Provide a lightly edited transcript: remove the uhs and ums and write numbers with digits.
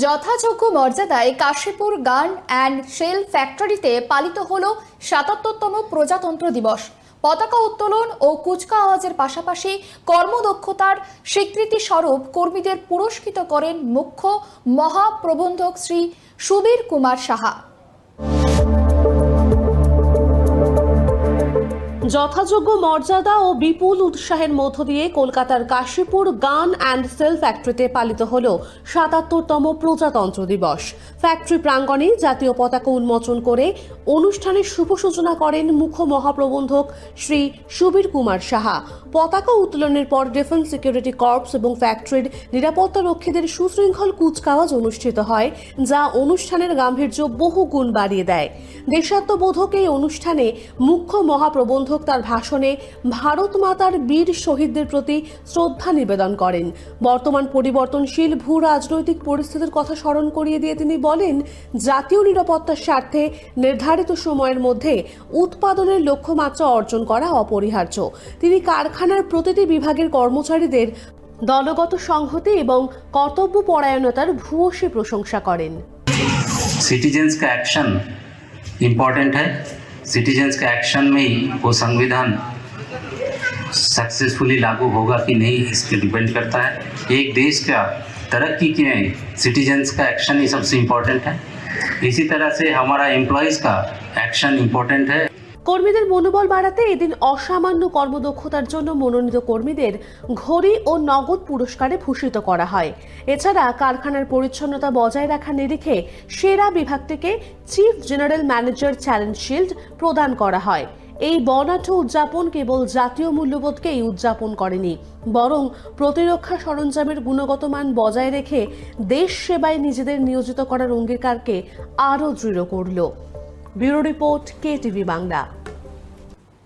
যথাযোগ্য মর্যাদায় কাশীপুর গান অ্যান্ড শেল ফ্যাক্টরিতে পালিত হল ৭৭তম প্রজাতন্ত্র দিবস। পতাকা উত্তোলন ও কুচকাওয়াজের পাশাপাশি কর্মদক্ষতার স্বীকৃতি স্বরূপ কর্মীদের পুরস্কৃত করেন মুখ্য মহাপ্রবন্ধক শ্রী সুবীর কুমার সাহা। যথাযোগ্য মর্যাদা ও বিপুল উৎসাহের মধ্য দিয়ে কলকাতার কাশীপুর গান অ্যান্ড সেল ফ্যাক্টরিতে পালিত হল ৭৭তম প্রজাতন্ত্র দিবস। ফ্যাক্টরি প্রাঙ্গণে জাতীয় পতাকা উন্মোচন করে অনুষ্ঠানের শুভ সূচনা করেন মুখ্য মহাপ্রবন্ধক শ্রী সুবীর কুমার সাহা। পতাকা উত্তোলনের পর ডিফেন্স সিকিউরিটি কর্পস এবং ফ্যাক্টরির নিরাপত্তা রক্ষীদের সুশৃঙ্খল কুচকাওয়াজ অনুষ্ঠিত হয়, যা অনুষ্ঠানের গাম্ভীর্য বহু গুণ বাড়িয়ে দেয়। দেশাত্মবোধক এই অনুষ্ঠানে মুখ্য মহাপ্রবন্ধক তার ভাষণে ভারত মাতার বীর শহীদদের প্রতি শ্রদ্ধা নিবেদন করেন। বর্তমান পরিবর্তনশীল ভূ রাজনৈতিক পরিস্থিতির কথা স্মরণ করিয়ে দিয়ে তিনি বলেন, জাতীয় নিরাপত্তার স্বার্থে নির্ধারিত সময়ের মধ্যে উৎপাদনের লক্ষ্যমাত্রা অর্জন করা অপরিহার্য। তিনি কারখানার প্রতিটি বিভাগের কর্মচারীদের দলগত সংহতি এবং কর্তব্যপরায়ণতার ভূয়সী প্রশংসা করেন। सिटीजन्स का एक्शन इम्पॉर्टेंट है। सिटीजन्स का एक्शन में ही वो संविधान सक्सेसफुली लागू होगा कि नहीं, इस पर डिपेंड करता है। एक देश का तरक्की में सिटीजन्स का एक्शन ही सबसे इम्पोर्टेंट है। इसी तरह से हमारा एम्प्लॉयज़ का एक्शन इम्पोर्टेंट है। কর্মীদের মনোবল বাড়াতে এদিন অসামান্য কর্মদক্ষতার জন্য মনোনীত কর্মীদের ঘড়ি ও নগদ পুরস্কারে ভূষিত করা হয়। এছাড়া কারখানার পরিচ্ছন্নতা বজায় রাখার নিরিখে সেরা বিভাগটিকে chief general manager challenge shield প্রদান করা হয়। এই বর্ণাঢ্য উদযাপন কেবল জাতীয় মূল্যবোধকেই উদযাপন করেনি, বরং প্রতিরক্ষা সরঞ্জামের গুণগত মান বজায় রেখে দেশ সেবায় নিজেদের নিয়োজিত করার অঙ্গীকারকে আরও দৃঢ় করল। Bureau report, KTV Bangla.